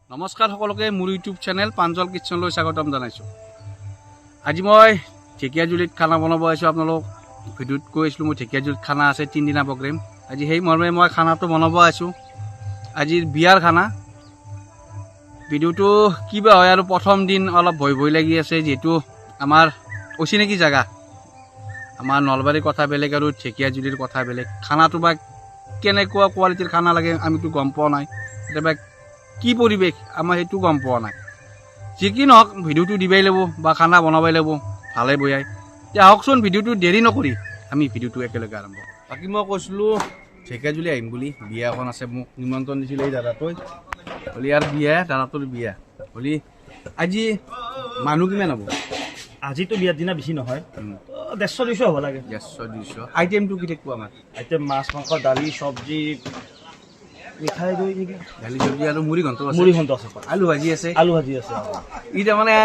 নমস্কাৰ সকলোকে মোৰ ইউটিউব চেনেল প্ৰাঞ্জল কিটচনলৈ স্বাগতম জনাইছোঁ। আজি মই ঢেকীয়াজুলিত খানা বনাব আহিছোঁ। আপোনালোক ভিডিঅ'ত কৈ আছিলোঁ মই ঢেকীয়াজুলিত খানা আছে 3 দিনা প্ৰগ্ৰেম। আজি সেই মৰ্মে মই খানাটো বনাব আহিছোঁ। আজিৰ বিয়াৰ খানা। ভিডিঅ'টো কিবা হয় আৰু প্ৰথম দিন অলপ ভয় লাগি আছে, যিহেতু আমাৰ অচিনাকি জেগা। আমাৰ নলবাৰীৰ কথা বেলেগ আৰু ঢেকীয়াজুলিৰ কথা বেলেগ। খানাটো বা কেনেকুৱা কোৱালিটিৰ খানা লাগে আমিতো গম পোৱা নাই। কেতিয়াবা কি পৰিৱেশ আমাৰ সেইটো গম পোৱা নাই। যি কি নহওক ভিডিঅ'টো দিবাই লাগিব বা খানা বনাবই লাগিব ভালে বয়াই। এতিয়া আহকচোন, ভিডিঅ'টো দেৰি নকৰি আমি ভিডিঅ'টো একেলগে আৰম্ভ কৰোঁ। বাকী মই কৈছিলোঁ ঢেকীয়াজুলি আহিম বুলি, বিয়া এখন আছে, মোক নিমন্ত্ৰণ দিছিলে এই দাদাটোৱে। হ'লি আৰু বিয়া, দাদাটোৰ বিয়া হ'লি আজি মানুহ কিমান হ'ব? আজিতো বিয়াৰ দিনা বেছি নহয়, 150-200 হ'ব লাগে। 150-200 আইটেমটো কি থাকিব আমাৰ? এতিয়া মাছ, মাংস, দালি, চব্জি, মিঠাই দৈ নেকি, দালি চব্জি আৰু মুড়ি ঘণ্ট আছে, মুড়ি ঘণ্ট আছে, আলু ভাজি আছে, আলু ভাজি আছে। ই তাৰমানে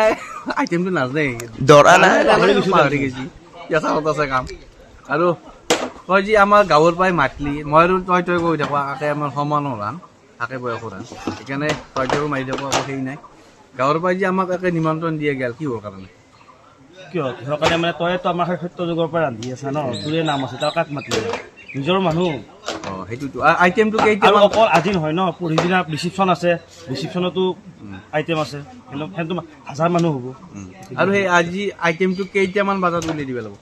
আইটেমটো নাজানে, দৰা নাই, পাহৰি গৈছি, কেঁচা কথা আছে কাম। আৰু তই যি আমাৰ গাঁৱৰ পৰাই মাতলি, মই আৰু তই কৈ থাকোঁ, আকে আমাৰ সমান ৰান, আকে বয়সৰ ৰান, সেইকাৰণে তই মাৰি থাকোঁ, আকৌ সেই নাই। গাঁৱৰ পৰাই যি আমাক একে নিমন্ত্ৰণ দিয়ে গেল কিহৰ কাৰণে? কিয় কিহৰ কাৰণে মানে তইতো আমাৰ সত্য যুগৰ পৰা ৰান্ধি আছা ন, তোৰে নাম আছে, তই কাক মাতিলি? নিজৰ মানুহ। অঁ সেইটোতো আইটেমটো কেইটা? আৰু অকল আজি নহয় ন, পৰহিদিনা ৰিচিপশ্যন আছে, ৰিচিপশ্যনতো আইটেম আছে, সেইটো 1000 মানুহ হ'ব। আৰু সেই আজি আইটেমটো কেইটামান বজাত উলিয়াই দিব লাগিব?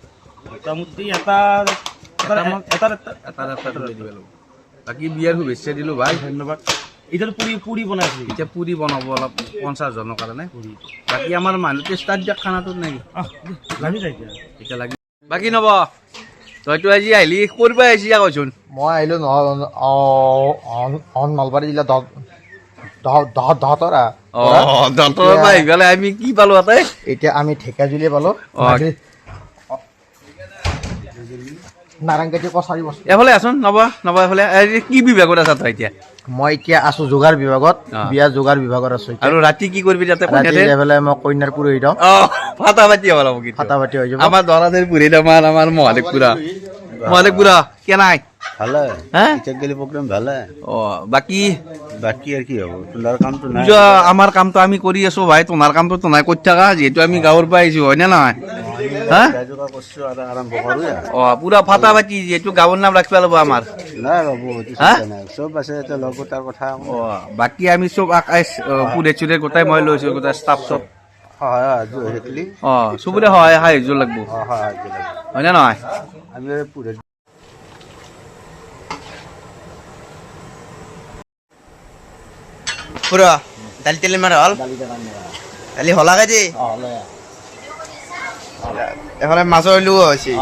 মোটামুটি এটা উলিয়াই দিব লাগিব। বাকী বিয়াৰ শুভেচ্ছা দিলোঁ ভাই, ধন্যবাদ। এতিয়াতো পুৰি বনাইছে, এতিয়া পুৰি বনাব অলপ 50 জনৰ কাৰণে। বাকী আমাৰ মানুহটো ষ্টাৰ্ট দিয়ক খানাটোত নেকি? লাগি যায় এতিয়া লাগি বাকী নব তইতো আজি আহিলি কৰিব আহিছি কৈছোন। মই আহিলোঁ নলবাৰী জিলা দহতৰা। দহতৰা আহি পেলাই আমি কি পালো তাতে? এতিয়া আমি ঢেকীয়াজুলি পালোঁ, নাৰায়ণকাটি কছাৰী বস্তু। এফালে আছোন নব এফালে কি বিভাগত আছা তই এতিয়া? মই এতিয়া আছোঁ যোগাৰ বিভাগত, বিয়া যোগাৰ বিভাগত আছোঁ। আৰু ৰাতি কি কৰিবি তাতে? এইফালে মই কন্যাৰ পুৰোহিত হওঁ। ফাটা পাতি হ'ব লাগিব, ফাটা পাতি হৈ যাব। আমাৰ দৰাদেৰ পুৰোহিত আমাৰ মহাদেৱপুৰা কেনাই ভালে হ্যাঁ গেলি প্ৰোগ্ৰাম ভালে। বাকি বাকি আৰ কি হব, তোমাৰ কামটো নাই। আমাৰ কামটো আমি কৰি আছো ভাই, তোমাৰ কামটো তোমাই কৰি থাকা, যিহেতু আমি গাঁৱৰ পৰা আহিছো, হয় নে নহয়? হা কৰছো আৰ আৰম্ভ কৰো। পুৰা ফাটা পাতি, যিহেতু গাঁৱৰ নাম ৰাখিব লাগিব আমাৰ। নাই বাবু নাই, সব আছে লগত তাৰ কথা। বাকী আমি চব পুৰে চুৰে গোটাই মই লৈছো, গোটাই ষ্টাফ চব চবৰে সহায় সাহায্য লাগব, হয় নে নহয়? আমি পুৰে পুৰা দালি তেলে মাৰা হল, দালি হলাগে যে এফালে মাছৰ লুও হৈছে,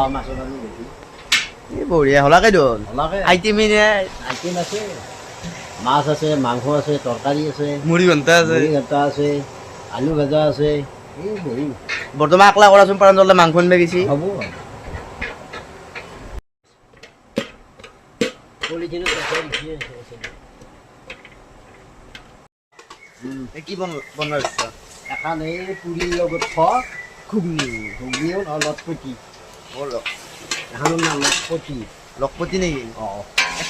বঢ়িয়া হলাগে দল আইটেম আছে, মাছ আছে, মাংস আছে, তৰকাৰী আছে, মুড়ি ঘন্টা আছে, আছে, আলু ভাজা আছে। বৰ্তমান আকলা কৰাচোন, প্ৰাঞ্জলে মাংস আনিব গৈছি। হ'ব কি বনোৱা ইচ্ছা? এখন এই পুৰিৰ লগত খোৱা ঘুগনি, ঘুগনিও লটপতি, এখনৰ নাম লটপতি। লখপতি নেকি? অঁ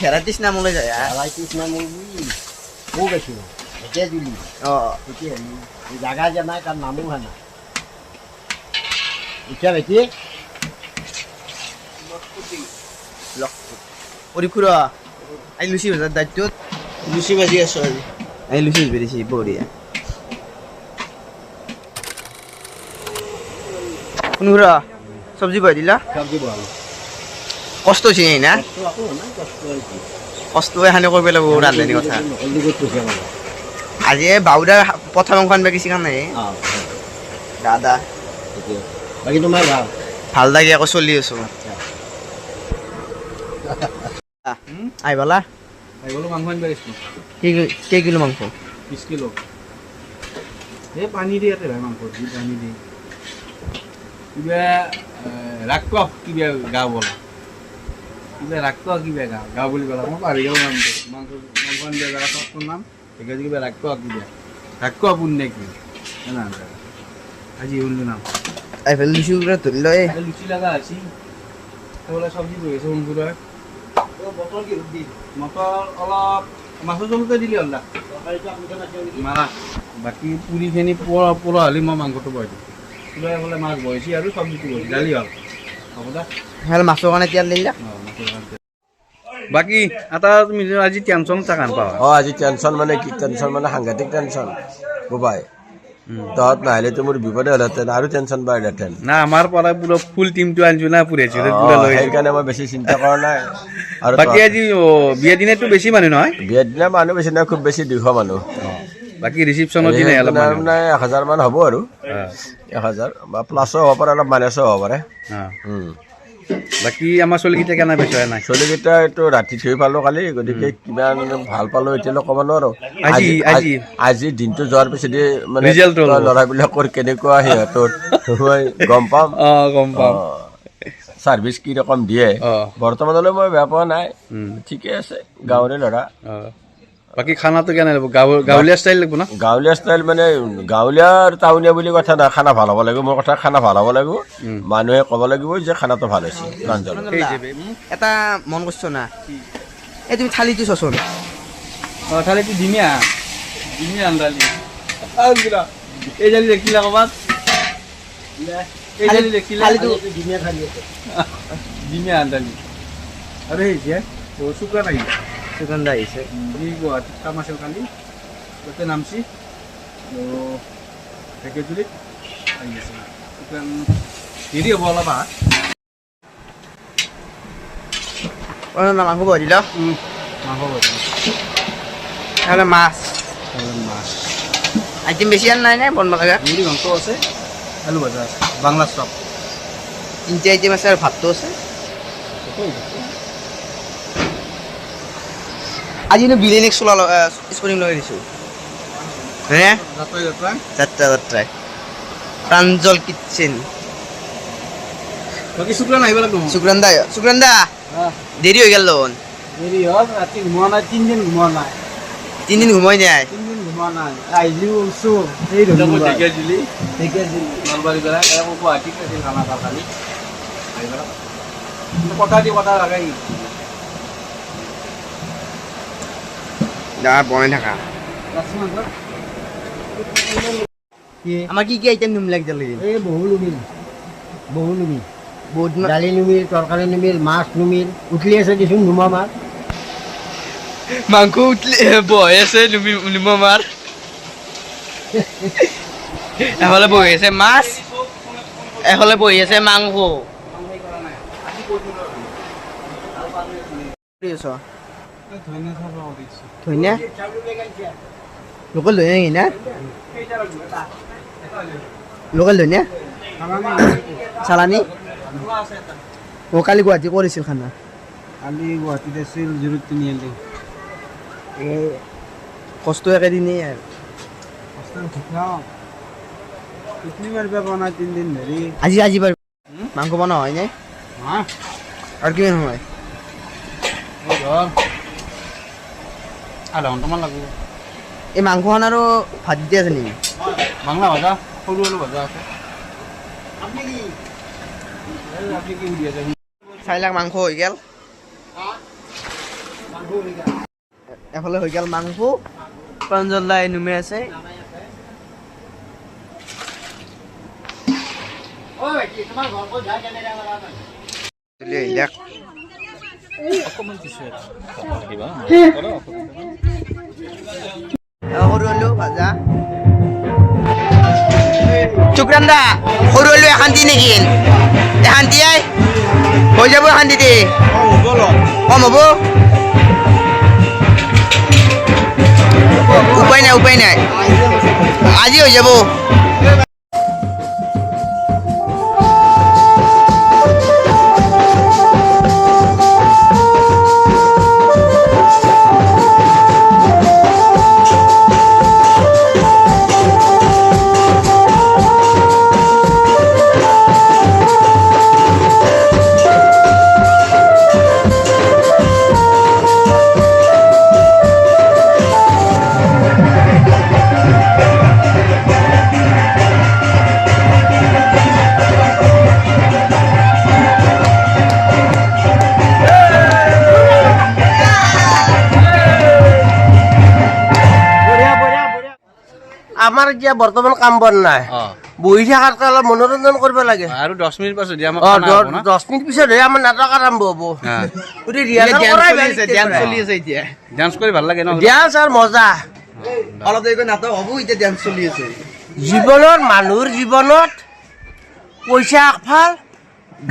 ভেৰাইটিছ নাম ওলাই যায়। ভেৰাইটিছ নাম কৌ গৈছো ঢেকীয়াজুলি। তেতিয়া জাগা যে নাই তাৰ নামো হয় না। এতিয়া বেছি কৰি খুৰা আই লুচি ভাজাৰ দায়িত্বত লুচি ভাজি আছো আজি। আই লুচি ভাজি বঢ়িয়া। কোন খুৰা চব্জি বহাই দিলা? চব্জি বনালোঁ। কষ্ট হৈছে না, কষ্ট এখানে কৰিব লাগিব ৰান্ধনি কথা। আজি বাউদাৰ পঠা মাংস আনিব গৈছি কাৰণে দাদা বাকী তোমাৰ ভাল? ভাল লাগে, আকৌ চলি আছো। আহিবালা মাংস আনিব আহিছো, কেই কিলো মাংস? 20 কিলো। এই পানী দি ইয়াতে ভাই, মাংস দি পানী দি কিবা ৰাখক, কিবা গাঁও বলা কিবা ৰাখক, কিবা গাঁও বুলি ক'লা, মই পাহৰি গ'লো নামটো। মাংস আনিব জেগা চবটোৰ নাম সেইকাৰণে কিবা ৰাখক, কিবা ৰাখক আপুনি নে কি আজি শুনলো নাম। আহিফালে লুচি কুকুৰা ধৰি লয়। লুচি লগা হৈছে, চব্জি বহি আছে, মটৰ অলপ মাছৰ জলতে দিলি হ'ল না মাৰা বাকী পুৰিখিনি পোৰা হ'লে মই মাংসটো বহাই দিম পুৰাই বোলে মাছ বহাইছি আৰু চব্জিটো বহাইছি দালি হ'ল হ'ব দা হেল মাছৰ কাৰণে তেল দিলা বাকী এটা তুমি আজি টেনশ্যন থাকা নাপাওঁ আজি টেনশ্যন মানে কি টেনশ্যন মানে সাংঘাতিক টেনশ্যন বুবাই তহঁত নাহিলেতো মোৰ বিপদে হ'লহেঁতেন আৰু টেনশ্যন বাঢ়িলেহেঁতেন না আমাৰ পৰা পুৰা ফুল টিমটো আনিছো না পুৰাইছো সেইকাৰণে মই বেছি চিন্তা কৰা নাই আৰু বাকী আজি বিয়া দিনাতো বেছি মানুহ নহয় বিয়াৰ দিনা মানুহ বেছি নাই খুব বেছি 200 মানুহ বাকী ৰিচিপশ্যনৰ দিনা অলপ মানে 1000 মান হ'ব আৰু 1000 বা প্লাছো হ'ব পাৰে অলপ মাইনাছো হ'ব পাৰে বাকী আমাৰ চলিকেইটা কেনে বেচা নাই চলিকেইটা এইটো ৰাতি থৈ পালোঁ কালি গতিকে কিমান ভাল পালোঁ এতিয়ালৈ ক'ব নোৱাৰোঁ আজি দিনটো যোৱাৰ পিছতে মানে ল'ৰাবিলাকৰ কেনেকুৱা সিহঁতৰ মই গম পাম ছাৰ্ভিচ কি ৰকম দিয়ে বৰ্তমানলৈ মই বেয়া পোৱা নাই ঠিকে আছে গাঁৱৰে ল'ৰা বাকী খানাটো কেনে লাগিব গাঁৱলীয়া ষ্টাইল লাগিব ন গাঁৱলীয়া ষ্টাইল মানে গাঁৱলীয়া আৰু টাউনীয়া বুলি কথা নাই খানা ভাল হ'ব লাগিব মোৰ কথা খানা ভাল হ'ব লাগিব মানুহে ক'ব লাগিব যে খানাটো ভাল হৈছে প্ৰাঞ্জল এটা মন কৰিছ না এই তুমি থালিটো চচোন থালিটো ধুনীয়া আন্দালি এই জালি দেখিলা ক'ৰবাত এই জালি দেখিলা ধুনীয়া আন্দালি আৰু সেই চুকা নাই সুগন্ধ আহিছে গুৱাহাটীত কাম আছিল কালি তাতে নামছি ঢেকীয়াজুলিত আহি আছে দেৰি হ'ব অলপ মাংস বহাই দিল মাংস ভাজি তাহলে মাছ মাছ আইটেম বেছি আর নাই নাই বনব লাগা মুড়ি মাংস আছে আলু ভাজা আছে বাংলা চপ 3টা আইটেম আছে আর ভাতও আছে আজি নো বিলেনিক সোলা স্পোর্টিং লগাই দিছো হ্যাঁ যাত্রা প্রাঞ্জল কিচেন বাকি শুক্রান আহিব লাগব সুগ্রান্দা দেরি হয়ে গেল দেরি হল রাতি ঘুমোৱা নাই 3 দিন ঘুমোৱা নাই 3 দিন ঘুমাই নাই 3 দিন ঘুমোৱা নাই আইলি উলছো এই ৰকম ঢেকীয়াজুলি নলবাৰী বেলা একো গুৱাহাটীত আছিল খানা খালি কথা লাগাই যা বনাই থাকা আমার কি কি আইটেম নুম লাগতে লাগে এই বহু নুমিল বহুত দালি নুমিল তরকারি নুমিল মাছ নুমিল উঠলি আছে দিছোন নুমা মাছ মাংস উঠলে বহে আছে নুম মার এফালে বহি আছে মাছ এফালে বহি আছে মাংস ধনিয়া লোকেল ধনিয়া কি না লোকেল ধনিয়া চালানি ও কালি গুৱাহাটী কৰিছিল খানা কালি গুৱাহাটীত আছিল 03 কষ্ট একেদিনেই আৰু আজি বাৰু মাংস বনোৱা হয় নাই আৰু কিমান সময় আধা ঘণ্টামান লাগিব এই মাংসখন আৰু ভাত দি আছে নেকি বাংলা ভাজা সৰু আলু ভাজা আছে 4 লাখ মাংস হৈ গেল এফালে হৈ গেল মাংস প্ৰাঞ্জল দাই নুমে আছে সৰু আলু ভাজা চুক্ৰান্দা সৰু আলু এখান্তি নেকি এখান্তি হৈ যাব এখান্তিতে কম হ'ব উপায় নাই আজি হৈ যাব আমাৰ এতিয়া বৰ্তমান কাম বন নাই অঁ বহি থকাতকৈ অলপ মনোৰঞ্জন কৰিব লাগে আৰু 10 মিনিট পাছত দিয়া আমাক অ খানা হ'ব না 10 মিনিট পিছতহে আমাৰ নাটক আৰম্ভ হ'ব হা গতিকে ৰিহাৰ্চেল কৰাই ভাল চলি আছে এতিয়া ডান্স কৰি ভাল লাগে ন ডান্স আৰু মজা অলপ দেৰিকৈ নাটক হ'ব এতিয়া ডান্স চলি আছে জীৱনত মানুহৰ জীৱনত পইচা আগফাল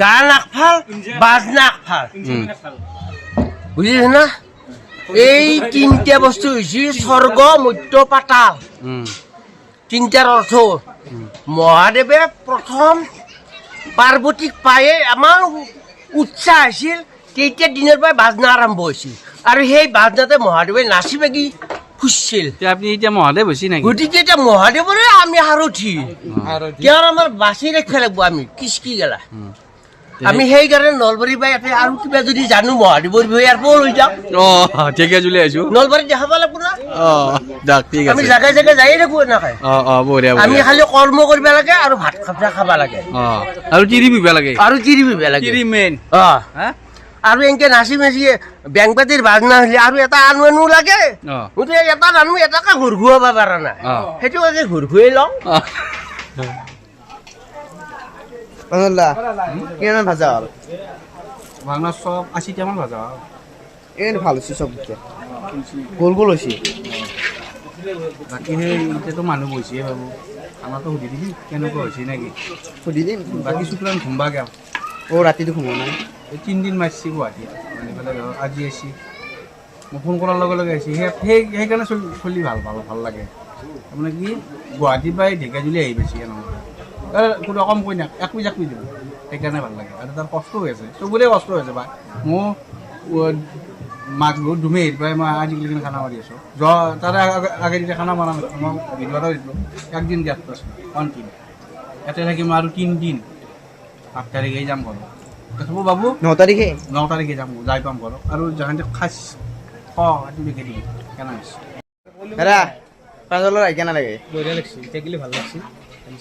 গান আগফাল বাজনা আগফাল বুজিছে না এই তিনিটা বস্তু হৈছে স্বৰ্গ মধ্য পাতাল তিনিটাৰ অৰ্থ মহাদেৱে প্ৰথম পাৰ্বতীক পায়ে আমাৰ উৎসাহ আছিল তেতিয়া দিনৰ পৰাই বাজনা আৰম্ভ হৈছিল আৰু সেই বাজনাতে মহাদেৱে নাচি বাগি খুজিছিল এতিয়া আপুনি এতিয়া মহাদেৱ হৈছে নেকি গতিকে এতিয়া মহাদেৱৰে আমি সাৰথি তেওঁৰ আমাৰ বাচি ৰাখিব লাগিব আমি কিচকি গেলা আমি সেইকাৰণে নলবাৰী বা ইয়াতে আৰু কিবা যদি জানো মহাদেৱৰ বিষয়ে ইয়াৰ পৰা লৈ যাওঁ অঁ ঠিকে চলি আহিছো নলবাৰীত দেখাব লাগিব না অঁ দিয়ক ঠিক আমি আছে জাগাই জাগাই যায়ে থাকো এনেকে অঁ অঁ বঢ়িয়া আমি বঢ়িয়া খালি কৰ্ম কৰিব লাগে আৰু ভাত খাব লাগে অঁ আৰু তিৰি বিবা লাগে আৰু তিৰি বিব লাগে তিৰি মেইন অ হা আৰু এনেকে নাচি নাচি বেং পাতিৰ বাজনা হ'লে আৰু এটা আনো লাগে অঁ গতিকে এটা আনো এটাকে ঘূৰ ঘূৰাব পৰা নাই অঁ সেইটো কাৰণে ঘূৰ ঘূৰাই লওঁ অঁ কিমান ভাজা হ'ল ভাওনা চব 80টামান ভাজা এই ভাল হৈছে চব এতিয়া গোল গোল হৈছে বাকী সেই এতিয়াতো মানুহ বহিছে বাবু খানাটো সুধি দিবি কেনেকুৱা হৈছে নেকি সুধি দিম বাকী শুক্ৰান ঘুমবা গেল ৰাতিটো সোমোৱা নাই এই 3 দিন মাৰিছে গুৱাহাটীত মানে পেলাই আজি আহিছে মই ফোন কৰাৰ লগে লগে আহিছে সেইকাৰণে চলি ভাল লাগে তাৰমানে কি গুৱাহাটীৰ পৰাই ঢেকীয়াজুলি আহি পাইছে কোনো ৰকম কৈ নাই একো দিব সেইকাৰণে ভাল লাগে আৰু তাৰ কষ্ট হৈ আছে চবৰে কষ্ট হৈ আছে বা মোৰ মাঘ বিহুত দুমেহিৰ পৰাই মই আজিকালি খানা মাৰি আছোঁ তাৰে আগে দিনা খানা বনা নাছিলোঁ মই ভিডিঅ' এটা দিছিলোঁ একদিন দিয়াত আছোঁ কণ্টিনিউ ইয়াতে থাকিম আৰু 3 দিন 8 তাৰিখে যাম ঘৰত হ'ব বাবু 9 তাৰিখে 9 তাৰিখে যাম যাই পাম ঘৰত আৰু যাহাতে খাইছ এইটো লিখি দিবি কেনে হৈছে হেৰা পাঁচলৰ আহি কেনে লাগে বঢ়িয়া লাগছে থাকিলে ভাল লাগছে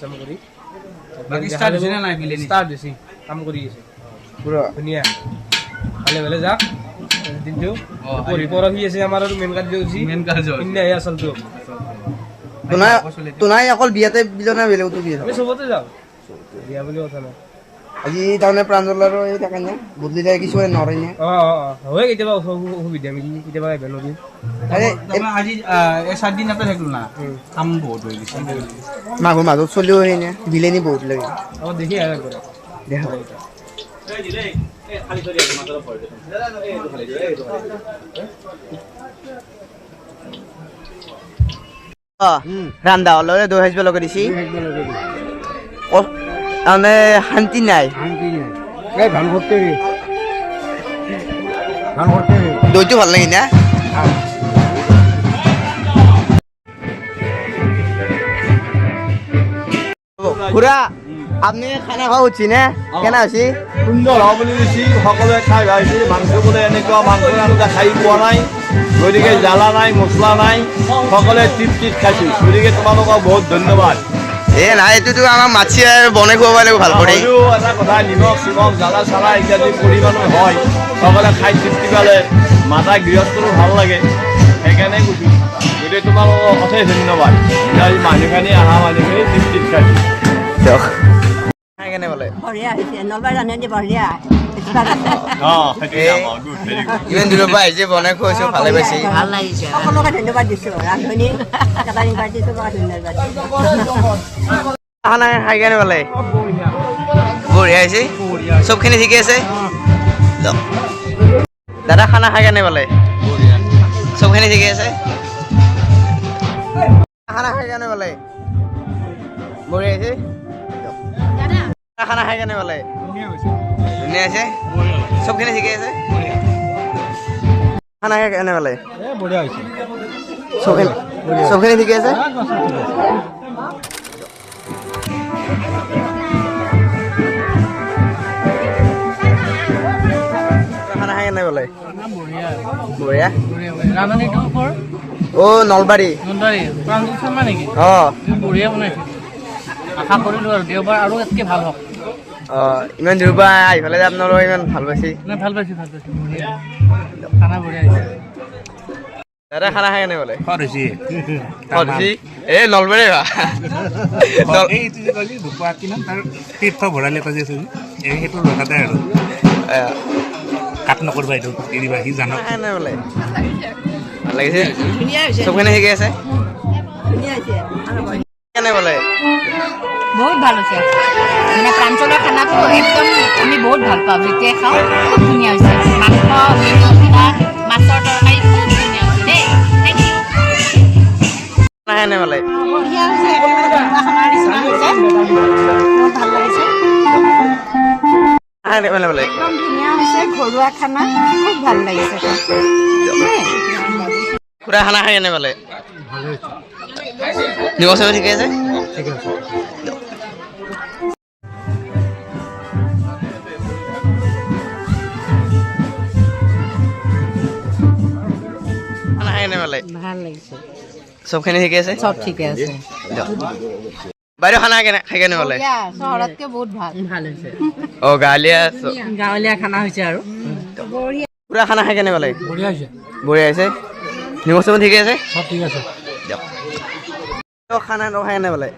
কাম কৰি বাকী ষ্টাৰ্ট হৈছে নে নাই বিলেনি ষ্টাৰ্ট হৈছে কাম কৰি আছে পুৰা ধুনীয়া ভালে ভালে যাক দিনটো পৰহি আছে আমাৰ আৰু মেইন কাৰ্য হৈছে মেইন কাৰ্য সিদিনাহে আচলটো তোনাই অকল বিয়াতে বিল না বেলেগতো বিয়া আমি চবতে যাওঁ বিয়া বুলি কথা নাই আজি তাৰমানে প্ৰাঞ্জলৰো এই থাকে নে বদলি যায় কিছুমানে নৰে নে হয় কেতিয়াবা অসুবিধা মিলি কেতিয়াবা আহিব নোৱাৰি আজি এই 7 দিন এটা থাকিলো না কাম বহুত হৈ গৈছে মাঘৰ মাজত চলিও সেই নে বিলেনি বহুত লাগে দেখি আহে কৰে দেখা ৰান্ধা হ'লে দৈ সাজিব লগাই দিছি মানে শান্তি নাই দইটো ভাল লাগে না খুৰা আপনি খানা খাওয়া উঠছি না কেনা আছি সুন্দৰ হ'ব বুলি কৈছি সকলোৱে খাই ভাবিছে মাংস বোলে এনেকুৱা মাংস আঞ্জা খাই পোৱা নাই গতিকে জ্বালা নাই মছলা নাই সকলোৱে তৃপ্তিত খাইছোঁ গতিকে তোমালোকক বহুত ধন্যবাদ এ নাই এইটোতো আমাক মাছি আৰু বনাই খুৱাব লাগিব ভাল কৰি হয়তো এটা কথা নিমখ চিমখ জ্বালা চালা ইত্যাদি পৰিমাণো হয় সকলোৱে খাই তৃপ্তি পালে মাতা গৃহস্থৰো ভাল লাগে সেইকাৰণে কৈছোঁ গতিকে তোমালোকক অশেষ ধন্যবাদ আজি মানুহখিনি অহা মানুহখিনি তৃপ্তিত খাইছোঁ খাই কেনে বোলে বঢ়িয়া হৈছে নলবাৰী ৰান্ধনি বঢ়িয়া ইমান দূৰৰ পৰা আহিছে বনাই খুৱাইছো ভালে পাইছে ভাল লাগিছে সকলোকে ধন্যবাদ দিছোঁ ৰান্ধনি কেটাৰিং পাৰ্টি চবকে ধন্যবাদ খানা খাই কেনে বোলে বঢ়িয়া হৈছে চবখিনি ঠিকে আছে দাদা খানা খাই কেনে বোলে চবখিনি ঠিকে আছে খানা খাই কেনে বোলে বঢ়িয়া হৈছে খানা খাই কেনে বোলে ধুনীয়া আছে চবখিনি ঠিকে আছে খানা খাই কেনে বোলে বঢ়িয়া হৈছে চবখিনি ঠিকে আছে খানা খাই কেনে বোলে বঢ়িয়া অ নলবাৰী অ বঢ়িয়া বনাইছে আশা কৰিলোঁ আৰু দেওবাৰ আৰু ইয়াতকৈ ভাল হওক অ ইমান দূৰৰ পৰা আহি পেলাই যে আপোনালোকে ইমান ভাল পাইছে ভাল পাইছোঁ বঢ়িয়া খানা বঢ়িয়া হৈছে দাদা খানা খাই কেনে বোলে খৰচি এই নলবাৰী এইটো যে কলি দুপা কিমান তাৰ তীৰ্থ ভৰালে এটা যে আছে এই সেইটো লগতে আৰু কাট নকৰবা এইটো এৰিবা সি জানক কেনে বোলে ভাল লাগিছে চবখিনি শিকি আছে কেনে বোলে বহুত ভাল হৈছে মানে প্ৰাঞ্চলৰ খানাটো একদম আমি বহুত ভাল পাওঁ যেতিয়াই খাওঁ খুব ধুনীয়া হৈছে মাংস মাছৰ তৰকাৰী খুব ধুনীয়া হৈছে দেই থেংক ইউ খানা কেনে বোলে বঢ়িয়া হৈছে আমাৰ নিচিনা হৈছে বহুত ভাল লাগিছে খানা কেনে বোলে একদম ধুনীয়া হৈছে ঘৰুৱা খানা খুব ভাল লাগিছে খুৰা খানা খাই কেনে বোলে নিমখ চিমখ ঠিকে আছে খানা খাই কেনে বোলে ভাল লাগিছে চবখিনি ঠিকে আছে চব ঠিকে আছে বাইদেউ খানা খাই কেনে বোলে চহৰতকৈ বহুত ভাল ভাল হৈছে অ গাঁৱলীয়া গাঁৱলীয়া খানা হৈছে আৰু পুৰা খানা খাই কেনে বোলে বঢ়িয়া হৈছে বঢ়িয়া হৈছে নিমখ চিমখ ঠিকে আছে চব ঠিক আছে খানাটো খাই কেনে বোলে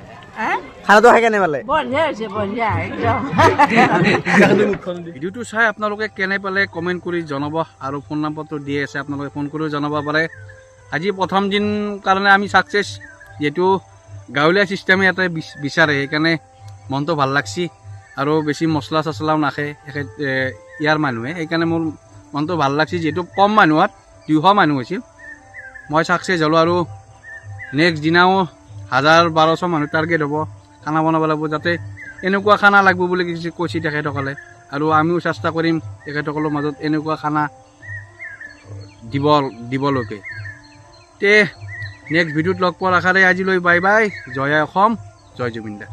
খানাটো খাই কেনে বোলে বঢ়িয়া হৈছে বঢ়িয়া একদম ভিডিঅ'টো চাই আপোনালোকে কেনে পালে কমেণ্ট কৰি জনাব আৰু ফোন নম্বৰটো দিয়ে আছে আপোনালোকে ফোন কৰিও জনাব পাৰে আজি প্ৰথম দিন কাৰণে আমি ছাকচেছ যিহেতু গাঁৱলীয়া ছিষ্টেমে এটা বিচাৰে সেইকাৰণে মনটো ভাল লাগছি আৰু বেছি মছলা চছলাও নাখায় ইয়াৰ মানুহে সেইকাৰণে মোৰ মনটো ভাল লাগছি যিহেতু কম মানুহত 200 মানুহ হৈছিল মই ছাকচেছ হ'লোঁ আৰু নেক্সট দিনাও 1000-1200 মানুহ টাৰ্গেট হ'ব খানা বনাব লাগিব যাতে এনেকুৱা খানা লাগিব বুলি কৈছে তেখেতসকলে আৰু আমিও চেষ্টা কৰিম তেখেতসকলৰ মাজত এনেকুৱা খানা দিবলৈকে তে নেক্সট ভিডিঅ'ত লগ পোৱাৰ আশাৰে আজিলৈ বাই বাই জয় অসম জয় জুবিন দা।